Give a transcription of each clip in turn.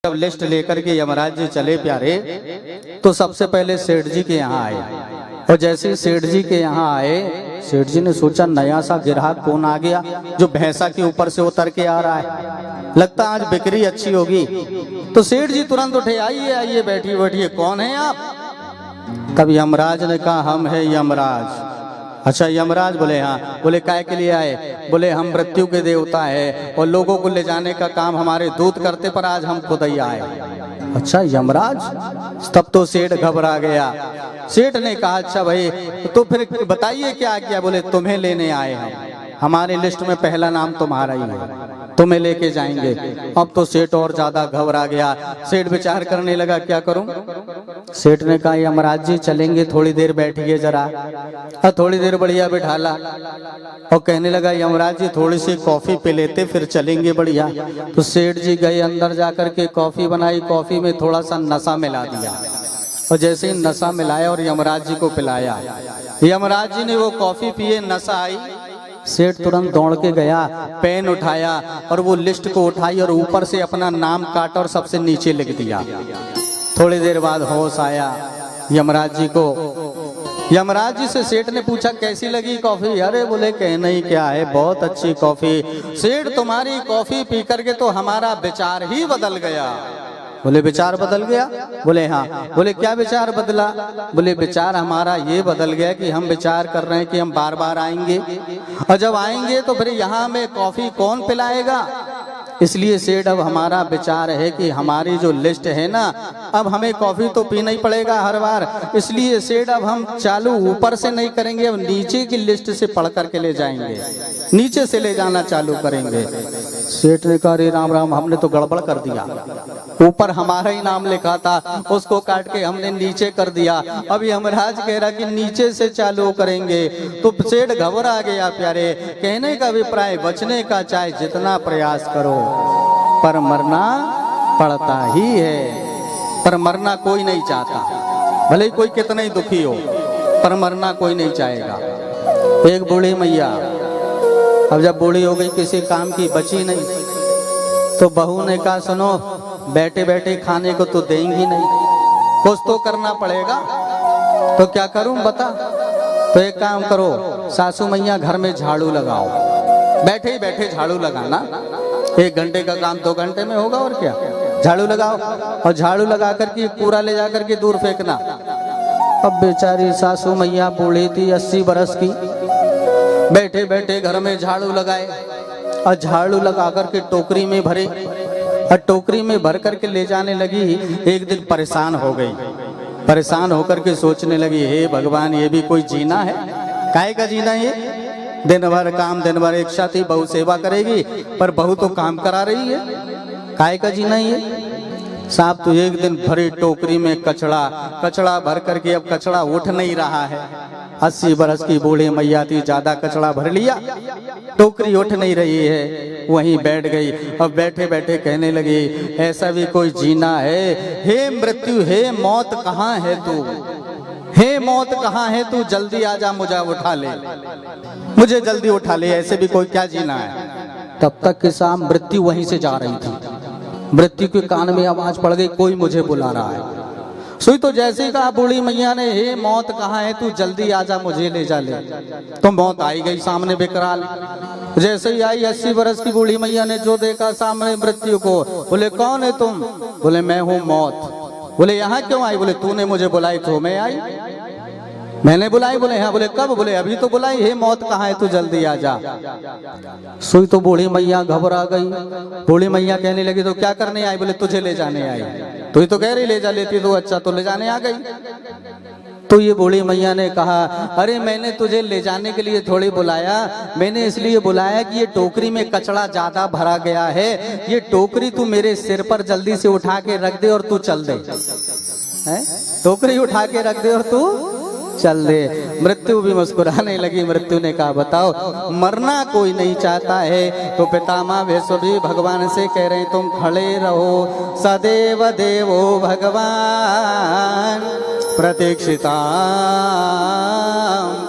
जब लिस्ट लेकर के यमराज जी चले प्यारे, तो सबसे पहले सेठ जी के यहाँ आए। और जैसे ही सेठ जी के यहाँ आए, सेठ जी ने सोचा नया सा ग्राहक कौन आ गया जो भैंसा के ऊपर से उतर के आ रहा है, लगता आज बिक्री अच्छी होगी। तो सेठ जी तुरंत उठे, आइए आइए बैठिए बैठिए, कौन है आप? तब यमराज ने कहा हम है यमराज। अच्छा यमराज? बोले हाँ। बोले काय के लिए आए? बोले हम मृत्यु के देवता है और लोगों को ले जाने का काम हमारे दूत करते, पर आज हम खुद ही आए। अच्छा यमराज? तब तो सेठ घबरा गया। सेठ ने कहा अच्छा भाई तो फिर बताइए क्या किया? बोले तुम्हें लेने आए हम, हमारी लिस्ट में पहला नाम तुम्हारा ही है, तुम्हें लेके जाएंगे। अब तो सेठ और ज्यादा घबरा गया। सेठ विचार करने लगा क्या करूं। सेठ ने कहा यमराज जी चलेंगे, थोड़ी देर बैठिए जरा। थोड़ी देर बढ़िया बिठाला और कहने लगा यमराज जी थोड़ी सी कॉफी पी लेते फिर चलेंगे बढ़िया। तो सेठ जी गए अंदर जाकर के कॉफी बनाई, कॉफी में थोड़ा सा नशा मिला दिया और जैसे ही नशा मिलाया और यमराज जी को पिलाया, यमराज जी ने वो कॉफी पिए, नशा आई। सेठ तुरंत दौड़ के गया, पेन उठाया और वो लिस्ट को उठाई और ऊपर से अपना नाम काटा और सबसे नीचे लिख दिया। थोड़ी देर बाद होश आया यमराज जी को। यमराज जी से सेठ ने पूछा कैसी लगी कॉफी? अरे बोले कहना ही क्या है, बहुत अच्छी कॉफी। सेठ तुम्हारी कॉफी पी करके तो हमारा विचार ही बदल गया। बोले विचार बदल गया? बोले हाँ। बोले क्या विचार बदला? बोले विचार हमारा ये बदल गया कि हम विचार कर रहे हैं कि हम बार बार आएंगे, और जब आएंगे तो फिर यहाँ में कॉफी कौन पिलाएगा। इसलिए सेठ अब हमारा विचार है कि हमारी जो लिस्ट है ना, अब हमें कॉफी तो पीना ही पड़ेगा हर बार। इसलिए सेठ अब हम चालू ऊपर से नहीं करेंगे, अब नीचे की लिस्ट से पढ़ करके ले जाएंगे, नीचे से ले जाना चालू करेंगे। सेठ ने कहा अरे राम राम, हमने तो गड़बड़ कर दिया, ऊपर हमारा ही नाम लिखा था, उसको काट के हमने नीचे कर दिया। अब यमराज कह रहा कि नीचे से चालू करेंगे। तो सेठ घबरा गया प्यारे। कहने का अभिप्राय बचने का चाहे जितना प्रयास करो पर मरना पड़ता ही है। पर मरना कोई नहीं चाहता, भले ही कोई कितना ही दुखी हो, पर मरना कोई नहीं चाहेगा। एक बूढ़ी मैया अब जब बूढ़ी हो गई, किसी काम की बची नहीं, तो बहू ने कहा सुनो बैठे बैठे खाने को तो देंगी नहीं, कुछ तो करना पड़ेगा। तो क्या करूं बता? तो एक काम करो सासू मैया, घर में झाड़ू लगाओ, बैठे ही बैठे झाड़ू लगाना, 1 घंटे का काम 2 घंटे में होगा और क्या। झाड़ू लगाओ और झाड़ू लगा करके कूड़ा ले जाकर के दूर फेंकना। अब बेचारी सासू मैया बूढ़ी थी, 80 बरस की, बैठे बैठे घर में झाड़ू लगाए और झाड़ू लगा करके टोकरी में भरे और टोकरी में भर करके ले जाने लगी। एक दिन परेशान हो गई, परेशान होकर के सोचने लगी हे भगवान ये भी कोई जीना है? काहे का जीना ये? दिन भर काम, दिन भर एक साथ ही बहू सेवा करेगी, पर बहू तो काम करा रही है, काहे का जीना ये? साहब तो एक दिन भरी टोकरी में कचड़ा भर करके अब कचड़ा उठ नहीं रहा है। 80 बरस की बूढ़ी मैया थी, ज्यादा कचड़ा भर लिया, टोकरी उठ नहीं रही है, वहीं बैठ गई। अब बैठे बैठे कहने लगी ऐसा भी कोई जीना है? हे मृत्यु, हे मौत कहाँ है तू? हे मौत कहाँ है तू? जल्दी आजा, मुझे उठा ले, मुझे जल्दी उठा ले, ऐसे भी कोई क्या जीना है? तब तक के साम मृत्यु वहीं से जा रही थी। मृत्यु के कान में आवाज पड़ गई कोई मुझे बुला रहा है। सुई तो जैसे ही कहा बूढ़ी मैया ने हे मौत कहाँ है तू? जल्दी आजा, मुझे ले जा ले। तो मौत आई गई सामने बेकराल। जैसे ही आई 80 बरस की बूढ़ी मैया ने जो देखा सामने मृत्यु को, बोले कौन है तुम? बोले मैं हूँ मौत। बोले यहाँ क्यों आई? बोले तूने मुझे बुलाई तो मैं आई। मैंने बुलाई? बोले हाँ। बोले कब? बोले अभी तो बुलाई। हे मौत कहाँ है तू? जल्दी आ जा। सुई तो बूढ़ी मैया घबरा गई। बूढ़ी मैया कहने लगी तो क्या करने आई? बोले तुझे ले जाने आई। तू ही तो कह रही ले जा लेती तो अच्छा, तो ले जाने आ गई। तो ये बूढ़ी मैया ने कहा अरे मैंने तुझे ले जाने के लिए थोड़ी बुलाया, मैंने इसलिए बुलाया कि ये टोकरी में कचड़ा ज्यादा भरा गया है, ये टोकरी तू मेरे सिर पर जल्दी से उठा के रख दे और तू चल दे। टोकरी उठा के रख दे और तू चल दे। मृत्यु भी मुस्कुराने लगी। मृत्यु ने कहा बताओ मरना कोई नहीं चाहता है, तो पितामह भीष्म भी भगवान से कह रहे हैं तुम खड़े रहो, सदैव देवो भगवान प्रतीक्षिता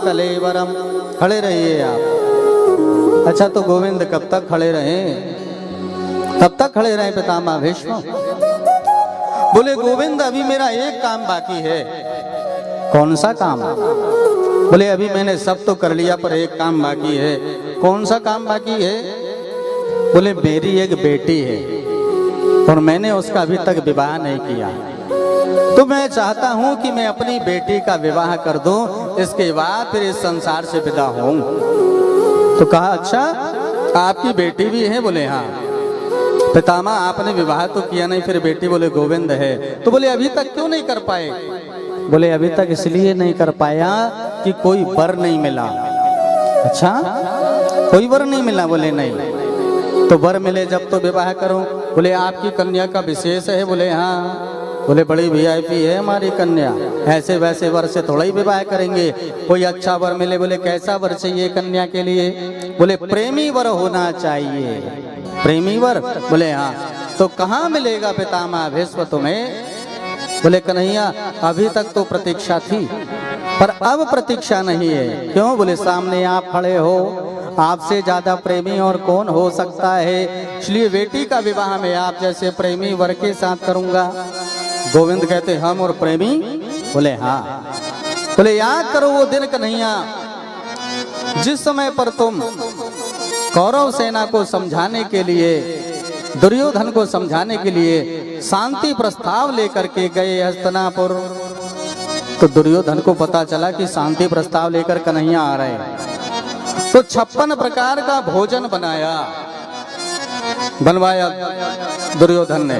कलेवरम। खड़े रहिए आप। अच्छा तो गोविंद कब तक खड़े रहे? तब तक खड़े रहे पितामह भीष्म। बोले गोविंद अभी मेरा एक काम बाकी है। कौन सा काम? बोले अभी मैंने सब तो कर लिया पर एक काम बाकी है। कौन सा काम बाकी है? बोले मेरी एक बेटी है और मैंने उसका अभी तक विवाह नहीं किया, तो मैं चाहता हूं कि मैं अपनी बेटी का विवाह कर दूं, इसके बाद फिर इस संसार से विदा होऊं। तो कहा अच्छा आपकी बेटी भी है? बोले हाँ। पितामह आपने विवाह तो किया नहीं, फिर बेटी? बोले गोविंद है। तो बोले अभी तक क्यों नहीं कर पाए? बोले अभी तक इसलिए नहीं कर पाया कि कोई वर नहीं मिला। अच्छा कोई वर नहीं मिला? बोले नहीं। तो वर मिले जब तो विवाह करूं। बोले आपकी कन्या का विशेष है? बोले हाँ। बोले बड़ी वीआईपी है हमारी कन्या, ऐसे वैसे वर से थोड़ा ही विवाह करेंगे, कोई अच्छा वर मिले। बोले कैसा वर चाहिए कन्या के लिए? बोले प्रेमी वर होना चाहिए। प्रेमी वर? बोले हाँ। तो कहाँ मिलेगा पितामह भीष्म तुम्हें? बोले कन्हैया अभी तक तो प्रतीक्षा थी पर अब प्रतीक्षा नहीं है। क्यों? बोले सामने आप खड़े हो, आपसे ज्यादा प्रेमी और कौन हो सकता है, इसलिए बेटी का विवाह में आप जैसे प्रेमी वर के साथ करूंगा। गोविंद कहते हम और प्रेमी? बोले हाँ। बोले याद करो वो दिन कन्हैया जिस समय पर तुम कौरव सेना को समझाने के लिए, दुर्योधन को समझाने के लिए शांति प्रस्ताव लेकर के गए हस्तिनापुर। तो दुर्योधन को पता चला कि शांति प्रस्ताव लेकर कन्हैया आ रहे हैं, तो 56 प्रकार का भोजन बनवाया दुर्योधन ने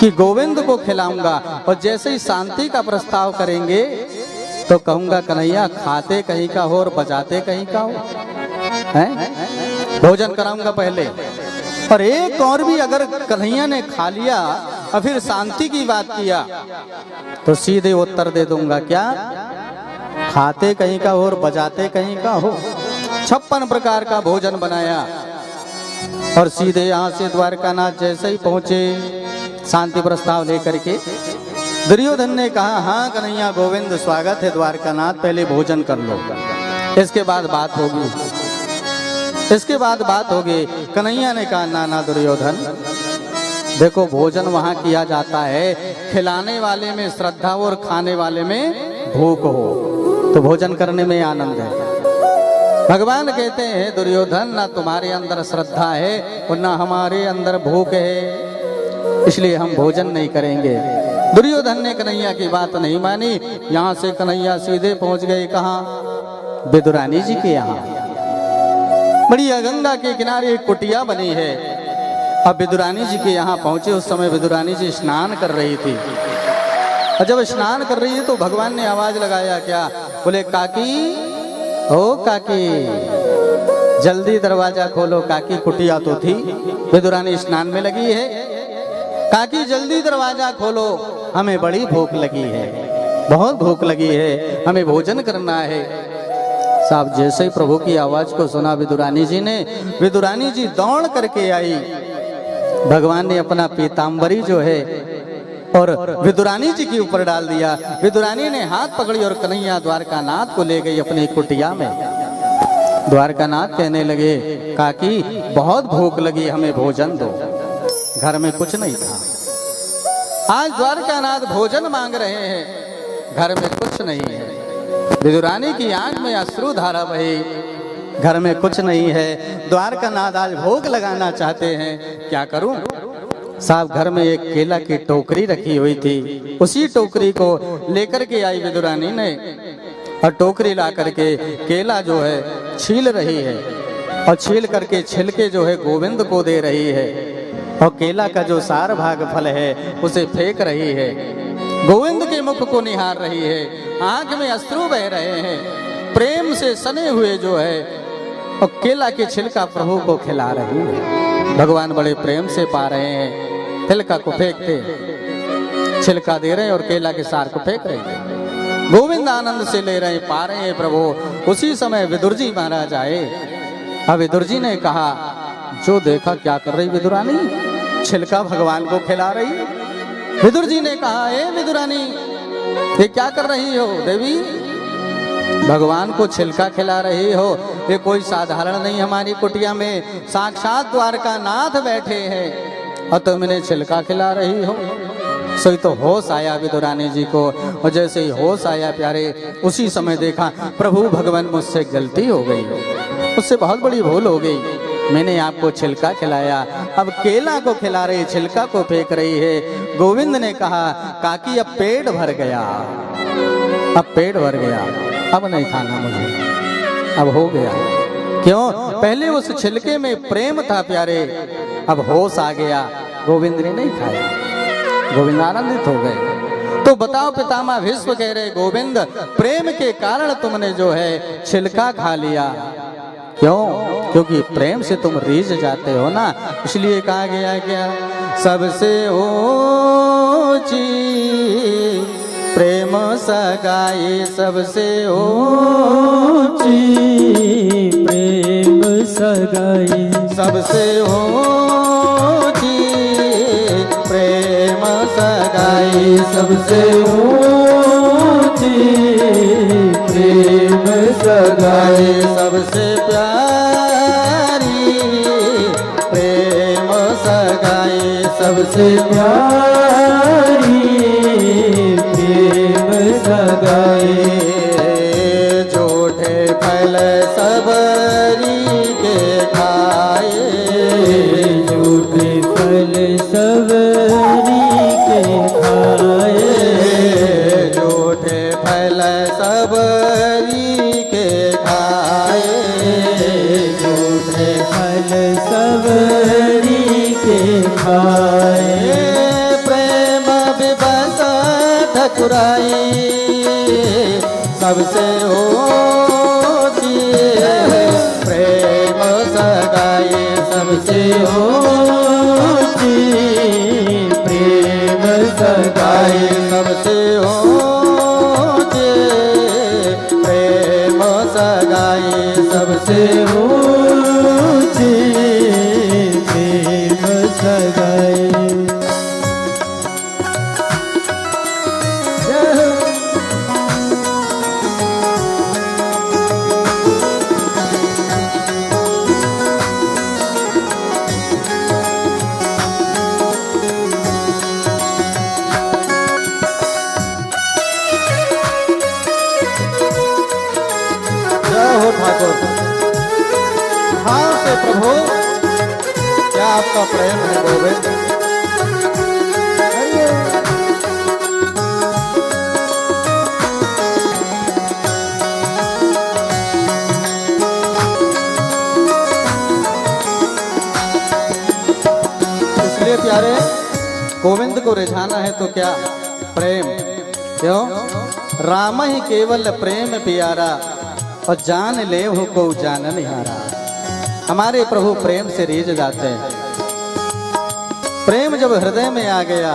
कि गोविंद को खिलाऊंगा, और जैसे ही शांति का प्रस्ताव करेंगे तो कहूंगा कन्हैया खाते कहीं का हो और बजाते कहीं का हो, हैं? भोजन कराऊंगा पहले। और एक और भी अगर कन्हैया ने खा लिया और फिर शांति की बात किया तो सीधे उत्तर दे दूंगा, क्या खाते कहीं का हो और बजाते कहीं का हो। 56 प्रकार का भोजन बनाया और सीधे यहाँ से द्वारकानाथ जैसे ही पहुंचे शांति प्रस्ताव लेकर के, दुर्योधन ने कहा हाँ कन्हैया गोविंद स्वागत है द्वारकानाथ, पहले भोजन कर लो, इसके बाद बात होगी, इसके बाद बात होगी। कन्हैया ने कहा ना ना दुर्योधन, देखो भोजन वहां किया जाता है, खिलाने वाले में श्रद्धा हो और खाने वाले में भूख हो, तो भोजन करने में आनंद है। भगवान कहते हैं दुर्योधन ना तुम्हारे अंदर श्रद्धा है और ना हमारे अंदर भूख है, इसलिए हम भोजन नहीं करेंगे। दुर्योधन ने कन्हैया की बात नहीं मानी। यहाँ से कन्हैया सीधे पहुंच गए कहाँ? विदुरानी जी के यहाँ। बढ़िया गंगा के किनारे एक कुटिया बनी है। अब विदुरानी जी के यहाँ पहुंचे, उस समय विदुरानी जी स्नान कर रही थी, और जब स्नान कर रही है तो भगवान ने आवाज लगाया, क्या? बोले काकी, ओ काकी जल्दी दरवाजा खोलो। काकी कुटिया तो थी, विदुरानी स्नान में लगी है, काकी जल्दी दरवाजा खोलो, हमें बड़ी भूख लगी है, बहुत भूख लगी है, हमें भोजन करना है। साहब जैसे ही प्रभु की आवाज को सुना विदुरानी जी ने, विदुरानी जी दौड़ करके आई। भगवान ने अपना पीताम्बरी जो है और विदुरानी जी के ऊपर डाल दिया। विदुरानी ने हाथ पकड़ी और कन्हैया द्वारकानाथ को ले गई अपनी कुटिया में। द्वारकानाथ कहने लगे काकी बहुत भूख लगी, हमें भोजन दो, घर में कुछ नहीं था। आज द्वारकानाथ भोजन मांग रहे हैं, घर में कुछ नहीं है। विदुरानी की आंख में अश्रु धारा बही, घर में कुछ नहीं है। द्वारकानाथ आज भोग लगाना चाहते हैं, क्या करूं? साहब घर में एक केला की टोकरी रखी हुई थी, उसी टोकरी को लेकर के आई विदुरानी ने, और टोकरी ला करके केला जो है छील रही है, और छील करके छिलके जो है गोविंद को दे रही है, और केला का जो सार भाग फल है उसे फेंक रही है, गोविंद के मुख को निहार रही है, आंख में अश्रु बह रहे हैं, प्रेम से सने हुए जो है, और केला के छिलका प्रभु को खिला रही है। भगवान बड़े प्रेम से पा रहे हैं, छिलका को फेंकते, छिलका दे रहे हैं और केला के सार को फेंक रहे हैं। गोविंद आनंद से ले रहे हैं, पा रहे हैं प्रभु। उसी समय विदुर जी महाराज आए। अब विदुर जी ने कहा जो देखा क्या कर रही विदुरानी, छिलका भगवान को खिला रही। विदुर जी ने कहा ए विदुरानी ये क्या कर रही हो देवी, भगवान को छिलका खिला रही हो, ये कोई साधारण नहीं, हमारी कुटिया में साक्षात द्वारकानाथ बैठे हैं, और तुम इन्हें छिलका खिला रही हो। सोई तो होश आया विदुरानी जी को, और जैसे ही होश आया प्यारे, उसी समय देखा प्रभु भगवान मुझसे गलती हो गई, मुझसे बहुत बड़ी भूल हो गई, मैंने आपको छिलका खिलाया, अब केला को खिला रही, छिलका को फेंक रही है। गोविंद ने कहा काकी अब पेट भर गया, अब पेट भर गया, अब नहीं खाना मुझे, अब हो गया। क्यों? पहले उस छिलके में प्रेम था प्यारे, अब होश आ गया, गोविंद ने नहीं खाया, गोविंद आनंदित हो गए। तो बताओ पितामह भीष्म कह रहे गोविंद प्रेम के कारण तुमने जो है छिलका खा लिया। क्यों? क्योंकि प्रेम से तुम रीझ जाते हो ना, इसलिए कहा गया क्या, सबसे ऊंची प्रेम सगाई, सबसे ऊंची प्रेम सगाई, सबसे ऊंची प्रेम सगाई, सबसे ऊंची प्रेम सगाई, सबसे प्यारी प्रेम सगाई, सबसे प्यारी प्रेम सगाई। झूठे फल सबरी के खाए, झूठे फल सबरी के खाए, झूठे फल सबरी के खाए, झूठे फल सबरी के खाए, प्रेम विवश ठकुराई, सबसे ऊंची प्रेम सगाई, सबसे ऊंची प्रेम सगाई, सबसे ऊंची प्रेम सगाई, सबसे ऊंची प्रेम सगाई। ठाकुर भाव से प्रभु क्या आपका प्रेम है गोविंद। इसलिए प्यारे गोविंद को रिझाना है तो क्या प्रेम। क्यों? राम ही केवल प्रेम प्यारा, और जान ले हो को जान निहारा। हमारे प्रभु प्रेम से रीझ जाते हैं। प्रेम जब हृदय में आ गया,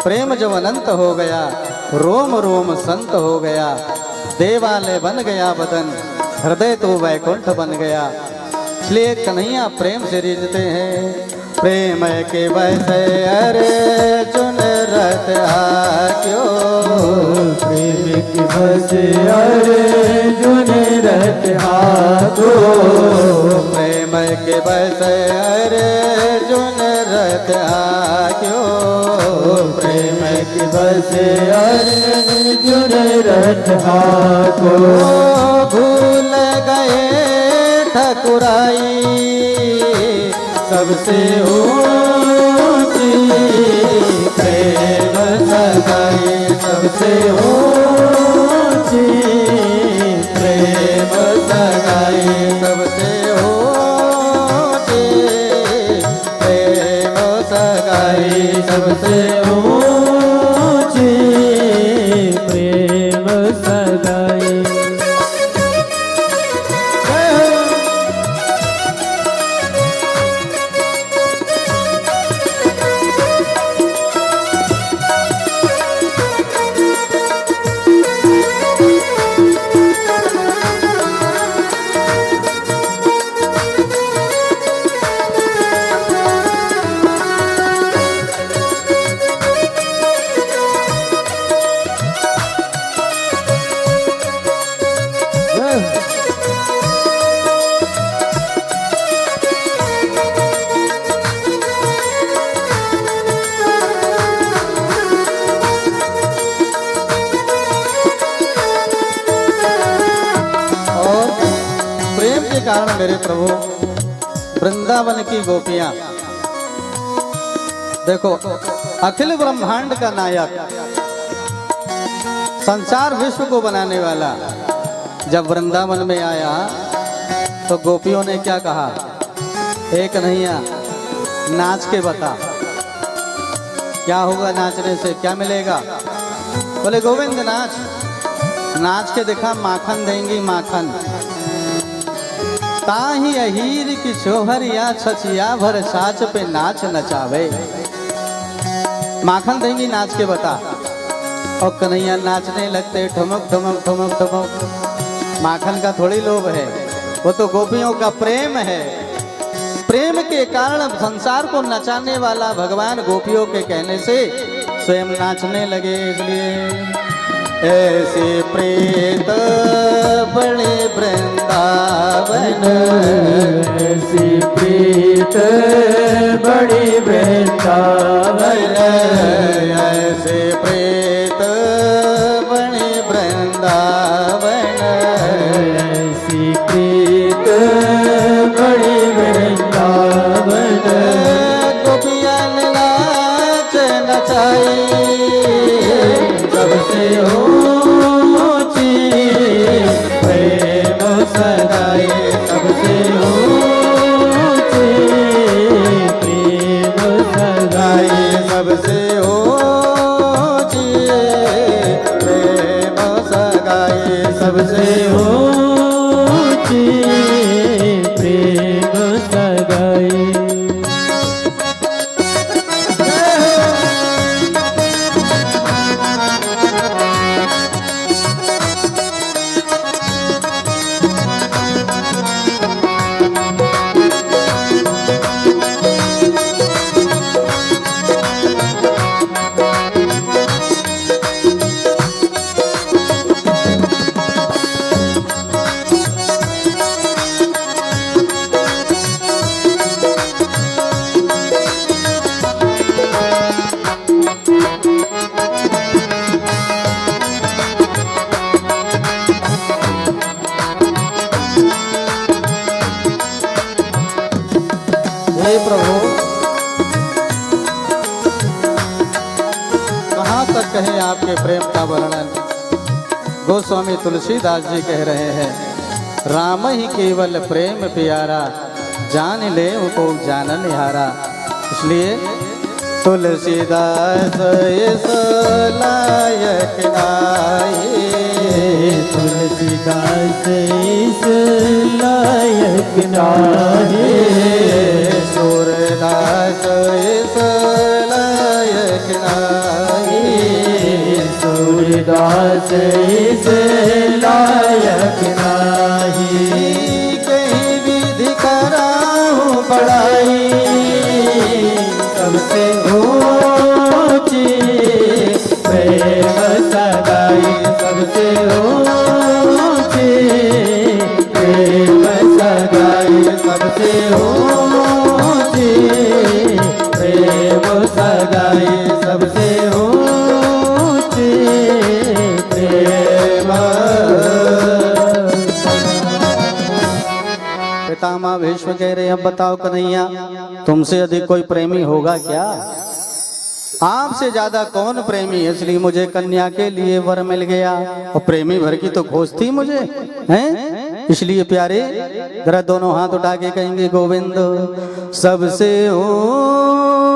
प्रेम जब अनंत हो गया, रोम रोम संत हो गया, देवालय बन गया बदन, हृदय तो वैकुंठ बन गया। इसलिए कन्हैया प्रेम से रीझते हैं। प्रेम के वैसे अर्जुन रथ क्यों, प्रेम के वैसे अर्जुन रथ हाथो, प्रेम के वैसे अर्जुन रथ क्यों, प्रेम के वैसे अर्जुन रथ हाथो। भूल गए ठकुराई, सबसे ऊंची प्रेम सगाई, सबसे ऊंची प्रेम सगाई, सबसे ऊंची प्रेम सगाई, सबसे ऊंची प्रेम सगाई। कारण मेरे प्रभु वृंदावन की गोपियां, देखो अखिल ब्रह्मांड का नायक, संसार विश्व को बनाने वाला जब वृंदावन में आया तो गोपियों ने क्या कहा, एक कन्हैया नाच के बता, क्या होगा नाचने से, क्या मिलेगा? बोले गोविंद नाच, नाच के दिखा माखन देंगी माखन। ताही अहीर की छोहर या छचिया भर साच पे नाच नचावे, माखन देंगी नाच के बता। और कन्हैया नाचने लगते ठुमक ठुमक ठुमक ठुमक। माखन का थोड़ी लोभ है, वो तो गोपियों का प्रेम है। प्रेम के कारण संसार को नचाने वाला भगवान गोपियों के कहने से स्वयं नाचने लगे। इसलिए ऐसे प्रेत बड़े वृंदावन, ऐसी प्रीत बड़ी वृंदावन, ऐसे प्रेत बड़े वृंदावन, ऐसी प्रीत बड़ी वृंदावन। गोपियाँ नाच नचाई, सबसे ऊंची प्रेम सगाई, सबसे ऊंची प्रेम सगाई, सबसे ऊंची प्रेम सगाई, सबसे ऊंची प्रेम सगाई। हे प्रभु, कहाँ तक कहें आपके प्रेम का वर्णन। गोस्वामी तुलसीदास जी कह रहे हैं, राम ही केवल प्रेम प्यारा, जान ले को जानन हारा। इसलिए तुलसीदास इस लायक नाई, तुलसीदास इस लायक नाही, सूरदास इस लायक नाई, सूरदास इस लायक नाही। कहीं विधि कराऊं बड़ाई, सबसे ऊंची प्रेम सगाई, सबसे ऊंची प्रेम सगाई, सबसे ऊंची प्रेम सगाई, सबसे ऊंची प्रेम। पितामह भीष्म कह रहे हैं, अब बताओ कन्हैया, तुमसे अधिक कोई प्रेमी होगा क्या? आपसे ज्यादा कौन प्रेमी है? इसलिए मुझे कन्या के लिए वर मिल गया, और प्रेमी भर की तो खोज थी मुझे, हैं? इसलिए प्यारे जरा दोनों हाथ उठा के कहेंगे, गोविंद सबसे ऊंची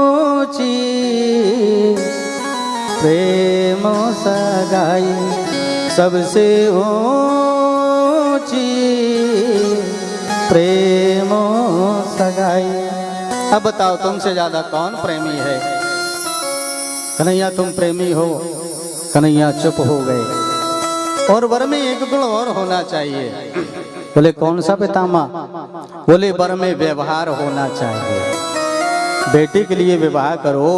प्रेम सगाई, सबसे ऊंची प्रेम सगाई। अब बताओ तुमसे ज्यादा कौन प्रेमी है? कन्हैया तुम प्रेमी हो। कन्हैया चुप हो गए। और वर में एक गुण और होना चाहिए। बोले कौन सा पितामह? बोले वर में व्यवहार होना चाहिए। बेटी के लिए विवाह करो,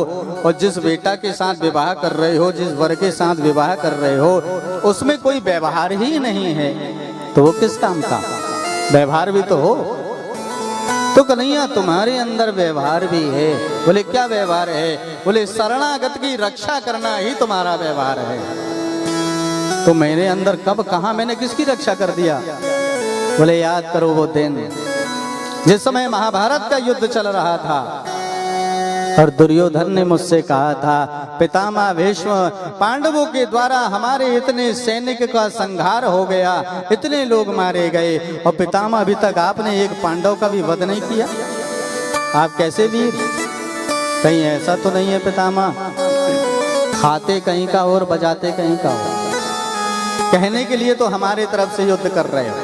और जिस बेटा के साथ विवाह कर रहे हो, जिस वर के साथ विवाह कर रहे हो, उसमें कोई व्यवहार ही नहीं है तो वो किस काम का? व्यवहार भी तो हो। तो कन्हैया तुम्हारे अंदर व्यवहार भी है। बोले क्या व्यवहार है? बोले शरणागत की रक्षा करना ही तुम्हारा व्यवहार है। तो मेरे अंदर कब, कहां मैंने किसकी रक्षा कर दिया? बोले याद करो वो दिन जिस समय महाभारत का युद्ध चल रहा था और दुर्योधन ने मुझसे कहा था पितामह भीष्म, पांडवों के द्वारा हमारे इतने सैनिक का संहार हो गया, इतने लोग मारे गए और पितामह अभी तक आपने एक पांडव का भी वध नहीं किया, आप कैसे वीर? कहीं ऐसा तो नहीं है पितामह खाते कहीं का और बजाते कहीं का हो? कहने के लिए तो हमारे तरफ से युद्ध कर रहे हो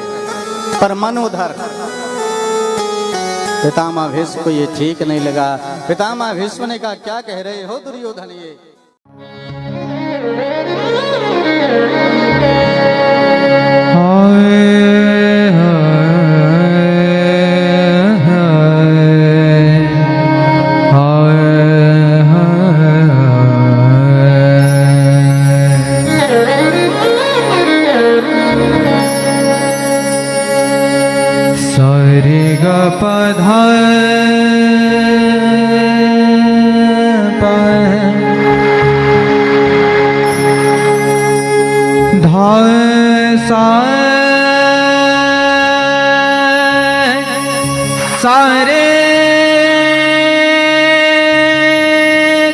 पर मन उधर। पितामह भीष्म को ये ठीक नहीं लगा। पितामह भीष्म ने कहा क्या कह रहे हो दुर्योधन ये? सारे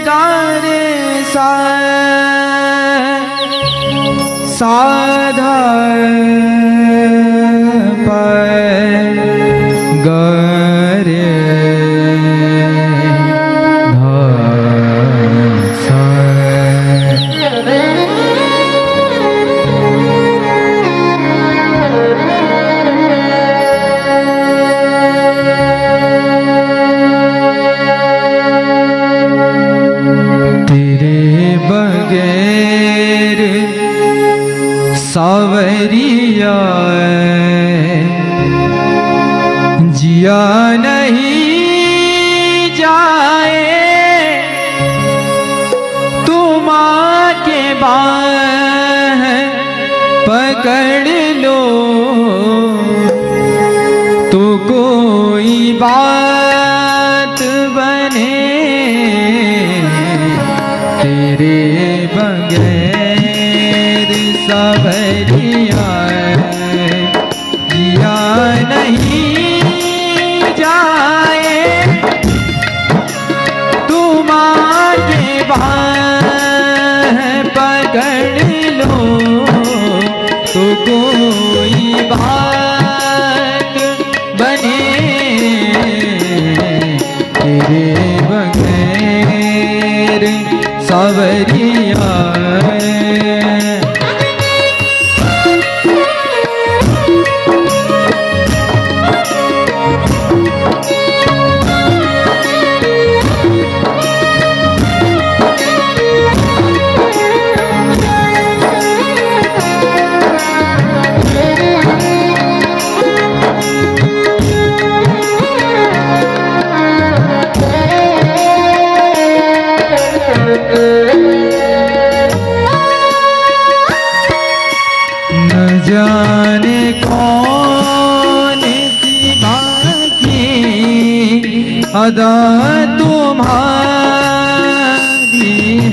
गारे साधा पर गरे सावरिया जिया नहीं जाए तुम आके बाह पकड़ लो तो कोई बात बने तेरे बगैर सावरिया जिया नहीं जाए तुम आके बाह पकड़ लो तो कोई बात बने तेरे बगैर सावरिया जाने कौन सी बाकी अदा तुम्हारी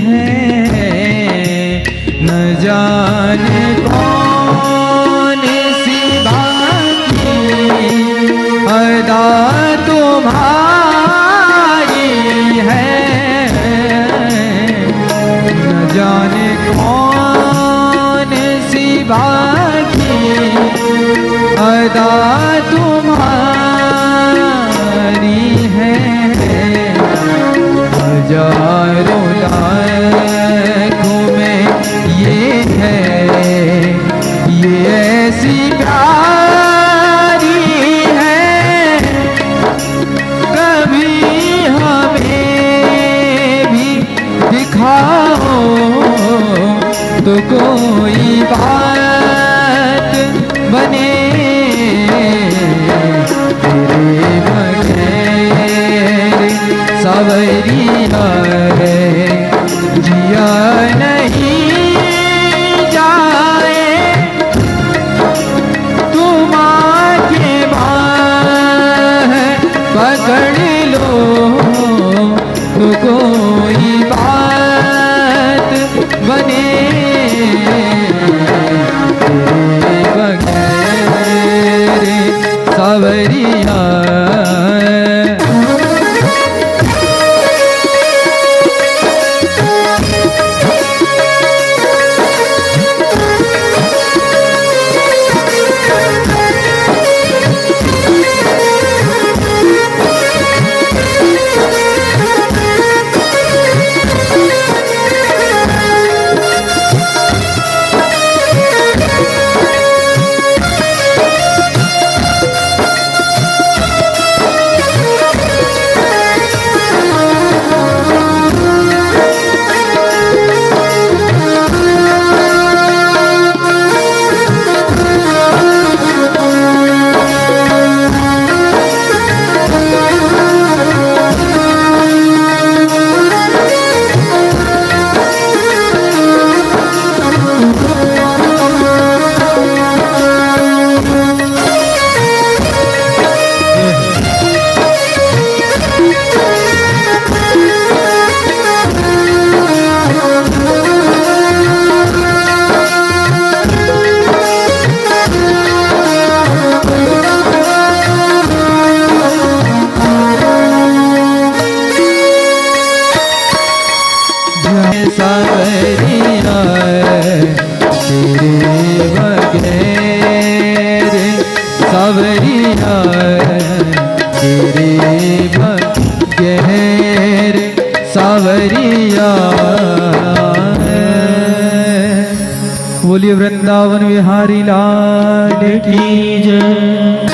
है, न जाने कौन सी बाकी अदा तुम्हारी है, न जाने कौन सी बाकी अदा तुम्हारी है। हजारों लाखों में ये है, ये ऐसी प्यारी है, कभी हमें भी दिखाओ तो कोई बात बने, तेरे बगैर सावरिया जिया नहीं जाए, तुम आके बाह पकड़ लो तो कोई बात बने, तेरे बगैर सावरिया तेरे बगैर सावरिया तेरे बगैर सावरिया। बोलिए वृंदावन विहारी लाल की जय।